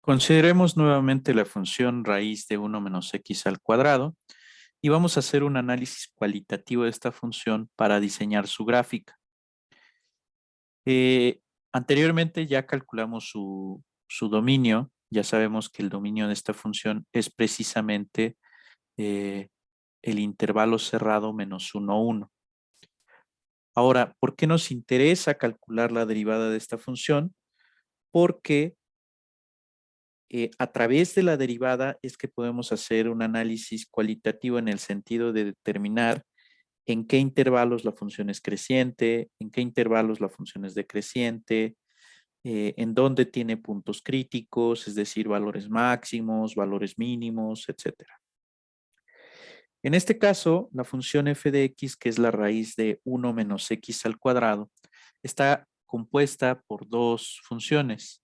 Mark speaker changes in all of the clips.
Speaker 1: Consideremos nuevamente la función raíz de 1 menos x al cuadrado y vamos a hacer un análisis cualitativo de esta función para diseñar su gráfica. Anteriormente ya calculamos su dominio, ya sabemos que el dominio de esta función es precisamente eh, el intervalo cerrado menos 1, 1. Ahora, ¿por qué nos interesa calcular la derivada de esta función? Porque a través de la derivada es que podemos hacer un análisis cualitativo en el sentido de determinar en qué intervalos la función es creciente, en qué intervalos la función es decreciente, en dónde tiene puntos críticos, es decir, valores máximos, valores mínimos, etcétera. En este caso, la función f de x, que es la raíz de 1 menos x al cuadrado, está compuesta por dos funciones,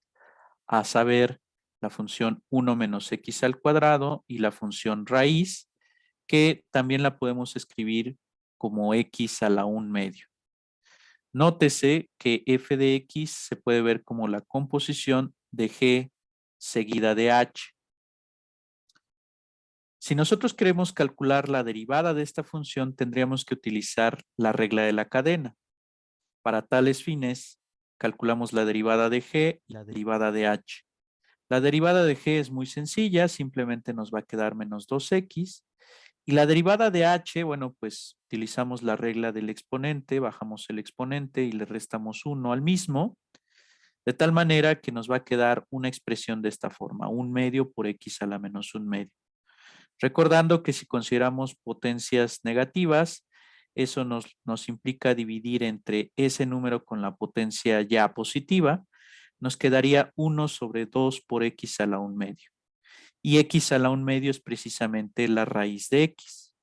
Speaker 1: a saber, la función 1 menos x al cuadrado y la función raíz, que también la podemos escribir como x a la 1 medio. Nótese que f de x se puede ver como la composición de g seguida de h. Si nosotros queremos calcular la derivada de esta función, tendríamos que utilizar la regla de la cadena. Para tales fines, calculamos la derivada de g y la derivada de h. La derivada de g es muy sencilla, simplemente nos va a quedar menos 2x. Y la derivada de h, bueno, pues utilizamos la regla del exponente, bajamos el exponente y le restamos 1 al mismo, de tal manera que nos va a quedar una expresión de esta forma, 1 medio por x a la menos 1 medio. Recordando que si consideramos potencias negativas, eso nos implica dividir entre ese número con la potencia ya positiva, nos quedaría 1 sobre 2 por x a la 1 medio. Y x a la 1 medio es precisamente la raíz de x.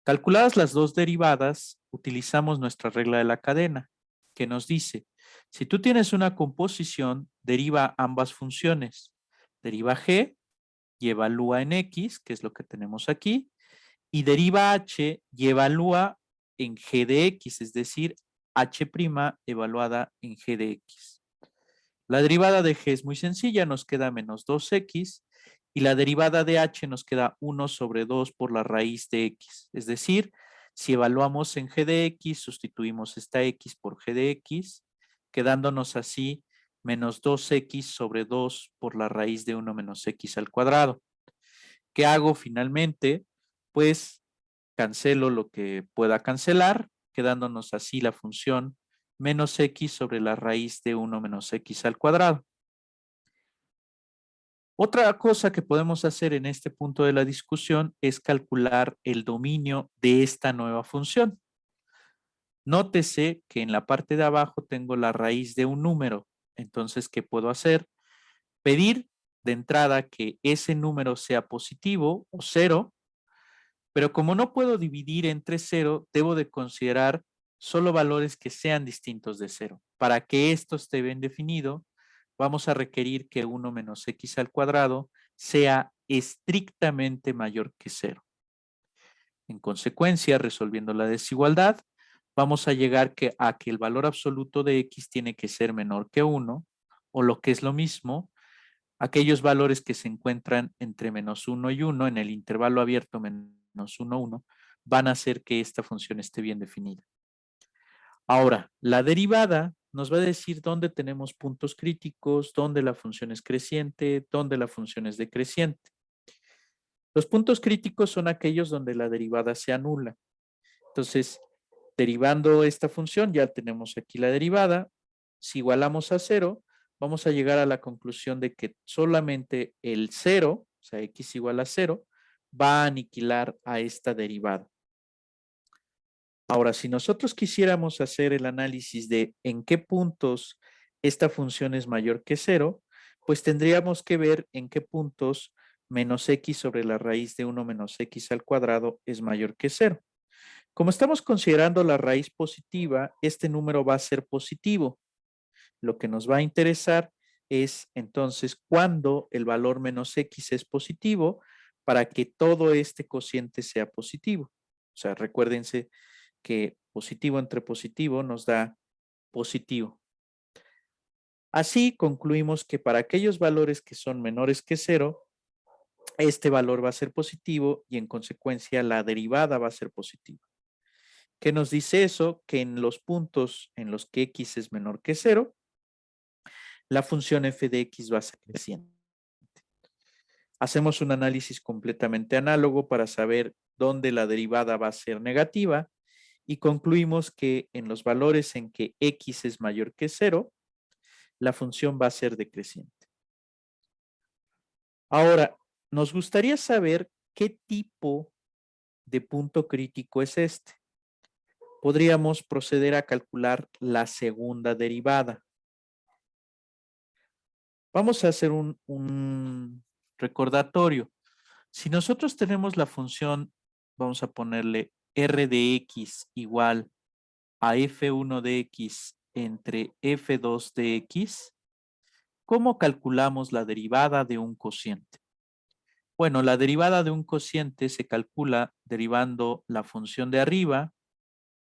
Speaker 1: Calculadas las dos derivadas, utilizamos nuestra regla de la cadena, que nos dice, si tú tienes una composición, deriva ambas funciones. Deriva g y evalúa en x, que es lo que tenemos aquí, y deriva h y evalúa en g de x, es decir, h' evaluada en g de x. La derivada de g es muy sencilla, nos queda menos 2x, y la derivada de h nos queda 1 sobre 2 por la raíz de x. Es decir, si evaluamos en g de x, sustituimos esta x por g de x, quedándonos así menos 2x sobre 2 por la raíz de 1 menos x al cuadrado. ¿Qué hago finalmente? Pues cancelo lo que pueda cancelar, quedándonos así la función menos x sobre la raíz de 1 menos x al cuadrado. Otra cosa que podemos hacer en este punto de la discusión es calcular el dominio de esta nueva función. Nótese que en la parte de abajo tengo la raíz de un número. Entonces, ¿qué puedo hacer? Pedir de entrada que ese número sea positivo o cero, pero como no puedo dividir entre cero, debo de considerar solo valores que sean distintos de cero. Para que esto esté bien definido, vamos a requerir que 1 menos x al cuadrado sea estrictamente mayor que cero. En consecuencia, resolviendo la desigualdad, vamos a llegar a que el valor absoluto de x tiene que ser menor que 1, o lo que es lo mismo, aquellos valores que se encuentran entre menos 1 y 1 en el intervalo abierto menos 1, 1, van a hacer que esta función esté bien definida. Ahora, la derivada nos va a decir dónde tenemos puntos críticos, dónde la función es creciente, dónde la función es decreciente. Los puntos críticos son aquellos donde la derivada se anula. Entonces, derivando esta función, ya tenemos aquí la derivada. Si igualamos a 0, vamos a llegar a la conclusión de que solamente el 0, o sea, x igual a 0, va a aniquilar a esta derivada. Ahora, si nosotros quisiéramos hacer el análisis de en qué puntos esta función es mayor que 0, pues tendríamos que ver en qué puntos menos x sobre la raíz de 1 menos x al cuadrado es mayor que 0. Como estamos considerando la raíz positiva, este número va a ser positivo. Lo que nos va a interesar es entonces cuando el valor menos x es positivo para que todo este cociente sea positivo. O sea, recuérdense que positivo entre positivo nos da positivo. Así concluimos que para aquellos valores que son menores que 0, este valor va a ser positivo y en consecuencia la derivada va a ser positiva. ¿Qué nos dice eso? Que en los puntos en los que x es menor que 0, la función f de x va a ser creciente. Hacemos un análisis completamente análogo para saber dónde la derivada va a ser negativa y concluimos que en los valores en que x es mayor que 0, la función va a ser decreciente. Ahora, nos gustaría saber qué tipo de punto crítico es este. Podríamos proceder a calcular la segunda derivada. Vamos a hacer un recordatorio. Si nosotros tenemos la función, vamos a ponerle r de x igual a f1 de x entre f2 de x, ¿cómo calculamos la derivada de un cociente? Bueno, la derivada de un cociente se calcula derivando la función de arriba,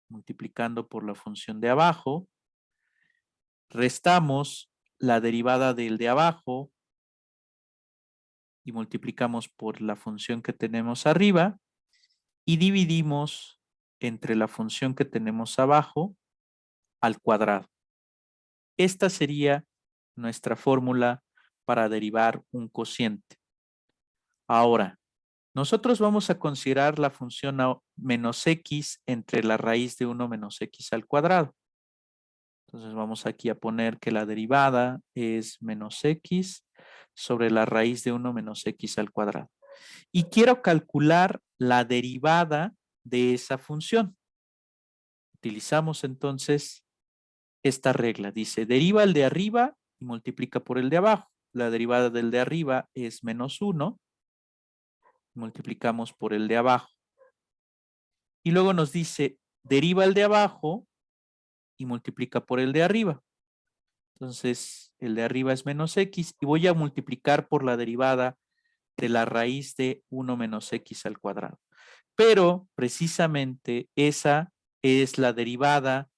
Speaker 1: multiplicando por la función de abajo, restamos la derivada del de abajo y multiplicamos por la función que tenemos arriba y dividimos entre la función que tenemos abajo al cuadrado. Esta sería nuestra fórmula para derivar un cociente. Ahora, nosotros vamos a considerar la función menos x entre la raíz de 1 menos x al cuadrado. Entonces vamos aquí a poner que la derivada es menos x sobre la raíz de 1 menos x al cuadrado. Y quiero calcular la derivada de esa función. Utilizamos entonces esta regla. Dice, deriva el de arriba y multiplica por el de abajo. La derivada del de arriba es menos 1. Multiplicamos por el de abajo. Y luego nos dice, deriva el de abajo y multiplica por el de arriba. Entonces, el de arriba es menos x y voy a multiplicar por la derivada de la raíz de 1 menos x al cuadrado. Pero precisamente esa es la derivada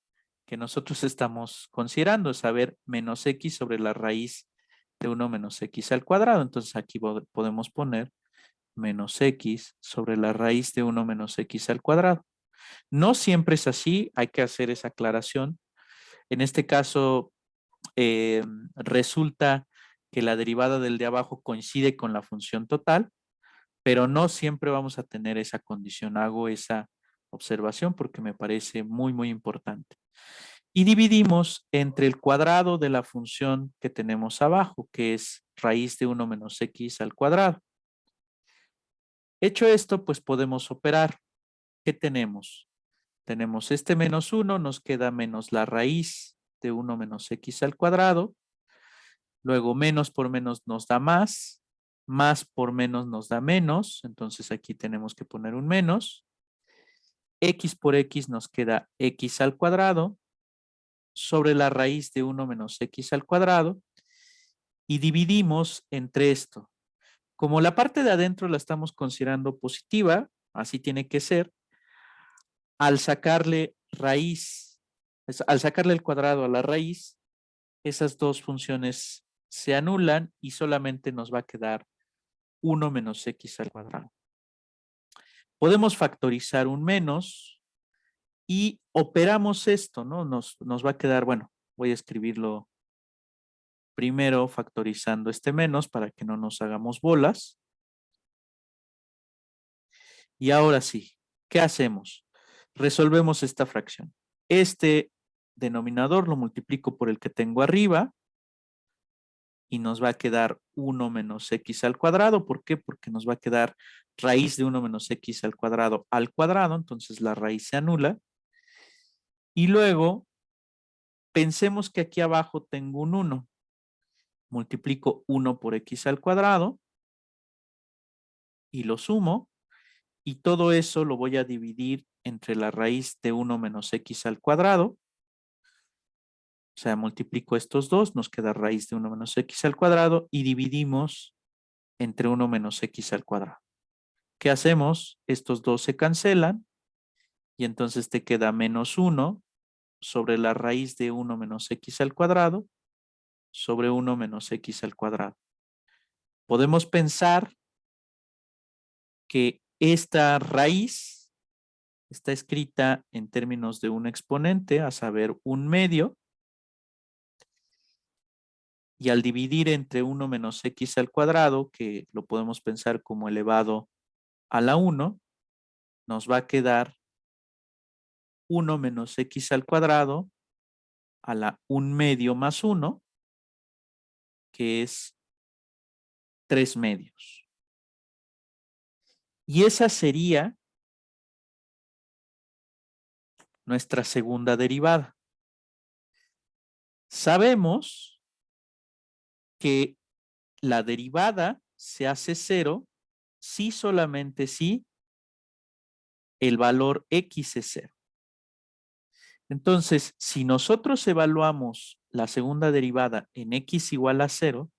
Speaker 1: que nosotros estamos considerando, es saber menos x sobre la raíz de 1 menos x al cuadrado. Entonces aquí podemos poner menos x sobre la raíz de 1 menos x al cuadrado. No siempre es así, hay que hacer esa aclaración. En este caso, resulta que la derivada del de abajo coincide con la función total, pero no siempre vamos a tener esa condición. Hago esa observación porque me parece muy, muy importante. Y dividimos entre el cuadrado de la función que tenemos abajo, que es raíz de 1 menos x al cuadrado. Hecho esto, pues podemos operar. ¿Qué tenemos? Tenemos este menos 1, nos queda menos la raíz de 1 menos x al cuadrado. Luego menos por menos nos da más por menos nos da menos, entonces aquí tenemos que poner un menos. X por x nos queda x al cuadrado sobre la raíz de 1 menos x al cuadrado y dividimos entre esto. Como la parte de adentro la estamos considerando positiva, así tiene que ser, al sacarle raíz, al sacarle el cuadrado a la raíz, esas dos funciones se anulan y solamente nos va a quedar 1 menos x al cuadrado. Podemos factorizar un menos y operamos esto, ¿no? Nos va a quedar, bueno, voy a escribirlo primero factorizando este menos para que no nos hagamos bolas. Y ahora sí, ¿qué hacemos? Resolvemos esta fracción. Este denominador lo multiplico por el que tengo arriba y nos va a quedar 1 menos x al cuadrado. ¿Por qué? Porque nos va a quedar raíz de 1 menos x al cuadrado, entonces la raíz se anula. Y luego, pensemos que aquí abajo tengo un 1. Multiplico 1 por x al cuadrado y lo sumo. Y todo eso lo voy a dividir entre la raíz de 1 menos x al cuadrado. O sea, multiplico estos dos, nos queda raíz de 1 menos x al cuadrado y dividimos entre 1 menos x al cuadrado. ¿Qué hacemos? Estos dos se cancelan y entonces te queda menos 1 sobre la raíz de 1 menos x al cuadrado sobre 1 menos x al cuadrado. Podemos pensar que esta raíz está escrita en términos de un exponente, a saber, un medio, y al dividir entre 1 menos x al cuadrado, que lo podemos pensar como elevado a la 1, nos va a quedar 1 menos x al cuadrado a la 1 medio más 1, que es 3 medios. Y esa sería nuestra segunda derivada. Sabemos que la derivada se hace 0 si solamente si el valor x es 0. Entonces, si nosotros evaluamos la segunda derivada en x igual a 0,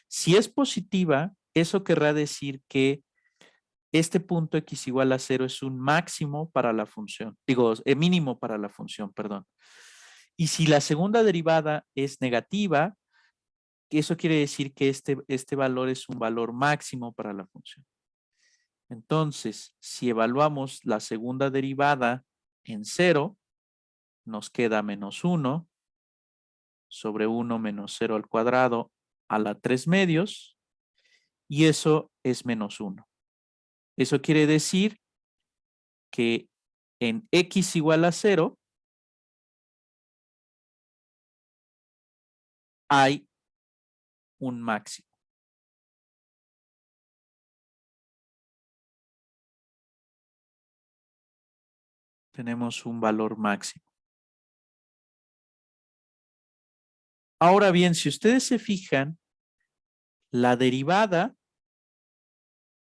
Speaker 1: si es positiva, eso querrá decir que este punto x igual a 0 es un máximo para la función, mínimo para la función, perdón. Y si la segunda derivada es negativa, eso quiere decir que este valor es un valor máximo para la función. Entonces, si evaluamos la segunda derivada en 0, nos queda menos 1 sobre 1 menos 0 al cuadrado a la 3 medios, y eso es menos 1. Eso quiere decir que en x igual a 0 hay un máximo. Tenemos un valor máximo. Ahora bien, si ustedes se fijan, la derivada,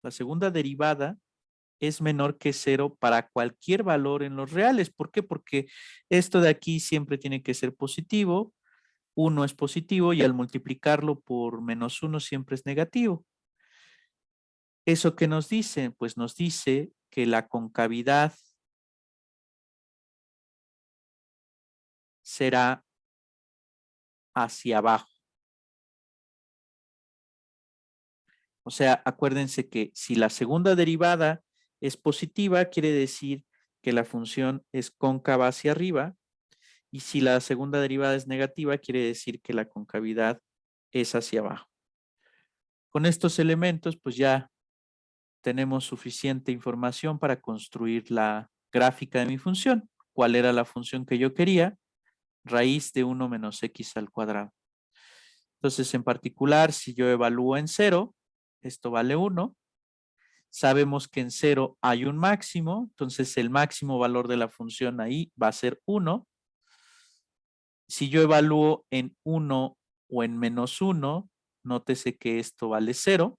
Speaker 1: la segunda derivada, es menor que 0 para cualquier valor en los reales. ¿Por qué? Porque esto de aquí siempre tiene que ser positivo, 1 es positivo y al multiplicarlo por menos 1 siempre es negativo. ¿Eso qué nos dice? Pues nos dice que la concavidad será hacia abajo. O sea, acuérdense que si la segunda derivada es positiva, quiere decir que la función es cóncava hacia arriba, y si la segunda derivada es negativa, quiere decir que la concavidad es hacia abajo. Con estos elementos, pues ya tenemos suficiente información para construir la gráfica de mi función. ¿Cuál era la función que yo quería? Raíz de 1 menos x al cuadrado. Entonces, en particular, si yo evalúo en 0, esto vale 1. Sabemos que en 0 hay un máximo, entonces el máximo valor de la función ahí va a ser 1. Si yo evalúo en 1 o en menos 1, nótese que esto vale 0.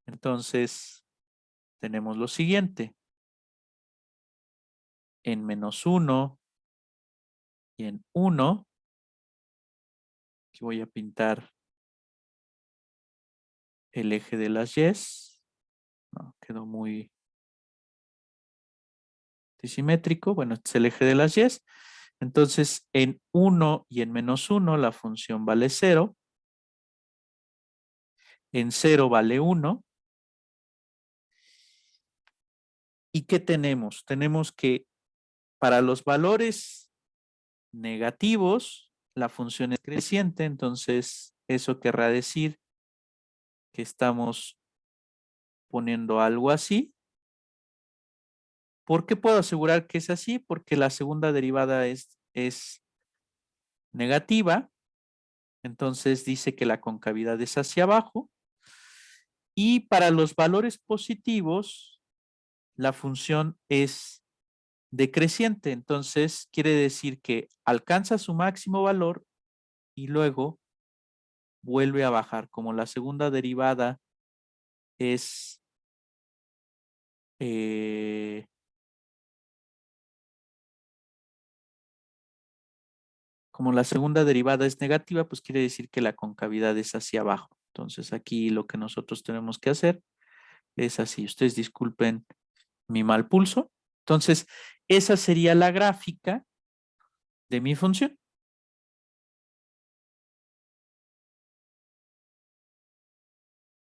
Speaker 1: Entonces, tenemos lo siguiente. En menos 1 y en 1, aquí voy a pintar el eje de las y's. No, quedó muy disimétrico. Bueno, este es el eje de las y's. Entonces, en 1 y en menos 1, la función vale 0. En 0 vale 1. ¿Y qué tenemos? Tenemos que para los valores negativos, la función es creciente, entonces eso querrá decir que estamos poniendo algo así. ¿Por qué puedo asegurar que es así? Porque la segunda derivada es negativa, entonces dice que la concavidad es hacia abajo. Y para los valores positivos, la función es decreciente, entonces quiere decir que alcanza su máximo valor y luego vuelve a bajar. Como la segunda derivada es como la segunda derivada es negativa, pues quiere decir que la concavidad es hacia abajo. Entonces aquí lo que nosotros tenemos que hacer es así. Ustedes disculpen mi mal pulso. Entonces, esa sería la gráfica de mi función.